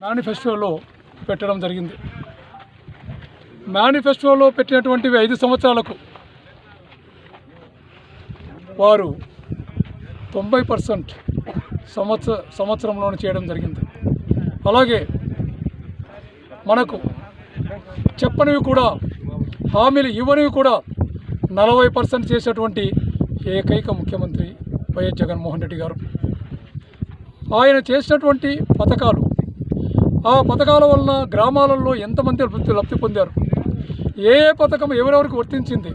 మేనిఫెస్టోలో పెట్టడం జరిగింది. మేనిఫెస్టోలో పెట్టినటువంటివి 5 సంవత్సరాలకు వారు 90% సంవత్సరంలోనే చేయడం జరిగింది. అలాగే మనకు చెప్పనివి కూడా, హామీలు ఇవ్వనివి కూడా 40% చేసేటువంటి ఏకైక ముఖ్యమంత్రి వైఎస్ జగన్మోహన్ రెడ్డి గారు. ఆయన చేసినటువంటి పథకాలు, ఆ పథకాల వలన గ్రామాలలో ఎంతమంది లబ్ధి పొందారు, ఏ పథకం ఎవరెవరికి వర్తించింది,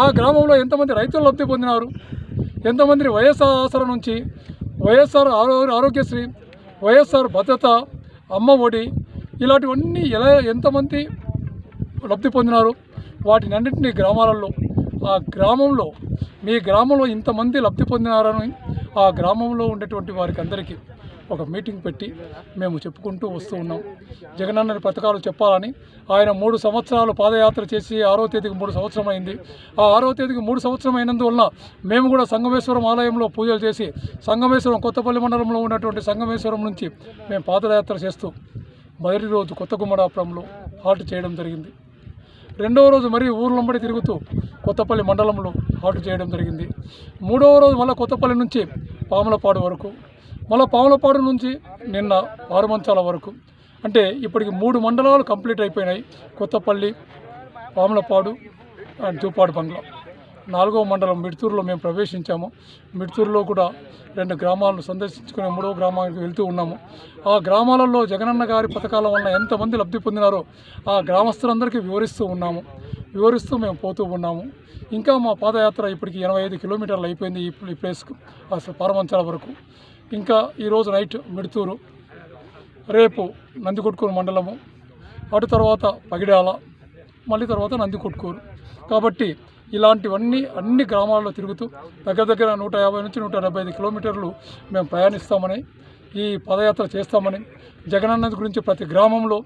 ఆ గ్రామంలో ఎంతమంది రైతులు లబ్ధి పొందినారు, ఎంతమంది వైఎస్ఆర్ ఆసరా నుంచి వైఎస్ఆర్ ఆరోగ్యశ్రీ, వైఎస్ఆర్ భద్రత, అమ్మ ఒడి ఇలాంటివన్నీ ఎంతమంది లబ్ధి పొందినారు, వాటినన్నింటినీ గ్రామాలలో, ఆ గ్రామంలో మీ గ్రామంలో ఇంతమంది లబ్ధి పొందినారని ఆ గ్రామంలో ఉండేటువంటి వారికి అందరికీ ఒక మీటింగ్ పెట్టి మేము చెప్పుకుంటూ వస్తూ ఉన్నాం. జగనన్న పథకాలు చెప్పాలని ఆయన 3 సంవత్సరాలు పాదయాత్ర చేసి 6వ తేదీకి 3 సంవత్సరం అయింది. ఆ 6వ తేదీకి 3 సంవత్సరం అయినందువలన మేము కూడా సంగమేశ్వరం ఆలయంలో పూజలు చేసి సంగమేశ్వరం కొత్తపల్లి మండలంలో ఉన్నటువంటి సంగమేశ్వరం నుంచి మేము పాదయాత్ర చేస్తూ మొదటి రోజు కొత్తగుమ్మడాపురంలో హాల్ట్ చేయడం జరిగింది. రెండవ రోజు మరి ఊర్లంబడి తిరుగుతూ కొత్తపల్లి మండలంలో హాల్ట్ చేయడం జరిగింది. మూడవ రోజు మళ్ళీ కొత్తపల్లి నుంచి పాములపాడు వరకు, మళ్ళీ పాములపాడు నుంచి నిన్న ఆరుమంచాల వరకు, అంటే ఇప్పటికి 3 మండలాలు కంప్లీట్ అయిపోయినాయి. కొత్తపల్లి, పాములపాడు అండ్ జూపాడు బంగ్లా. 4వ మండలం మిడ్తూరులో మేము ప్రవేశించాము. మిడ్తూరులో కూడా 2 గ్రామాలను సందర్శించుకుని 3వ గ్రామానికి వెళ్తూ ఉన్నాము. ఆ గ్రామాలలో జగనన్న గారి పథకాల వలన ఎంతమంది లబ్ధి పొందినారో ఆ గ్రామస్తులందరికీ వివరిస్తూ మేము పోతూ ఉన్నాము. ఇంకా మా పాదయాత్ర ఇప్పటికి 85 కిలోమీటర్లు అయిపోయింది ఈ ప్లేస్కు, పారమంచాల వరకు. ఇంకా ఈరోజు నైట్ మిడ్తూరు, రేపు నందికొట్కూరు మండలము, అటు తర్వాత పగిడాల, మళ్ళీ తర్వాత నందికొట్కూరు. కాబట్టి ఇలాంటివన్నీ అన్ని గ్రామాల్లో తిరుగుతూ దగ్గర 150 నుంచి 175 కిలోమీటర్లు మేము ప్రయాణిస్తామని, ఈ పాదయాత్ర చేస్తామని, జగనన్న గురించి ప్రతి గ్రామంలో,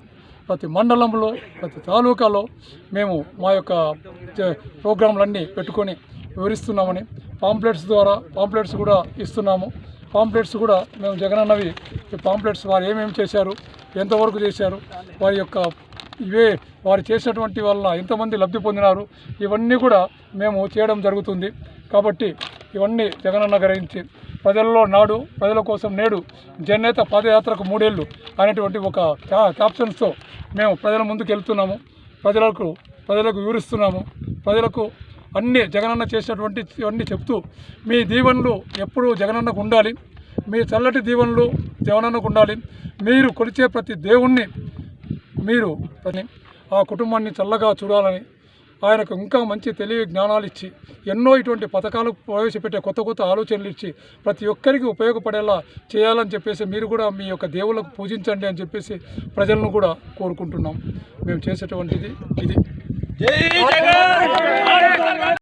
ప్రతి మండలంలో, ప్రతి తాలూకాలో మేము మా యొక్క ప్రోగ్రాంలన్నీ పెట్టుకొని వివరిస్తున్నామని, పాంప్లెట్స్ కూడా ఇస్తున్నాము. పాంప్లెట్స్ కూడా మేము జగనన్నవి పాంప్లెట్స్ వారు ఏమేమి చేశారు, ఎంతవరకు చేశారు, వారి యొక్క వారు చేసినటువంటి వల్ల ఎంతమంది లబ్ధి పొందినారు, ఇవన్నీ కూడా మేము చేయడం జరుగుతుంది. కాబట్టి ఇవన్నీ జగనన్న గురించి ప్రజల్లో నాడు, ప్రజల కోసం నేడు, జననేత పాదయాత్రకు 3 ఏళ్ళు అనేటువంటి ఒక క్యాప్షన్స్తో మేము ప్రజల ముందుకు వెళ్తున్నాము. ప్రజలకు వివరిస్తున్నాము. ప్రజలకు అన్నీ జగనన్న చేసినటువంటి ఇవన్నీ చెప్తూ, మీ దీవెనలు ఎప్పుడూ జగనన్నకు ఉండాలి, మీ చల్లటి దీవెనలు జగనన్నకు ఉండాలి, మీరు కొలిచే ప్రతి దేవుణ్ణి మీరు ఆ కుటుంబాన్ని చల్లగా చూడాలని, ఆయనకు ఇంకా మంచి తెలివి జ్ఞానాలు ఇచ్చి ఎన్నో ఇటువంటి పథకాలు ప్రవేశపెట్టే కొత్త ఆలోచనలు ఇచ్చి ప్రతి ఒక్కరికి ఉపయోగపడేలా చేయాలని చెప్పేసి మీరు కూడా మీ యొక్క దేవుళ్ళకు పూజించండి అని చెప్పేసి ప్రజలను కూడా కోరుకుంటున్నాం. మేము చేసేటువంటిది ఇది.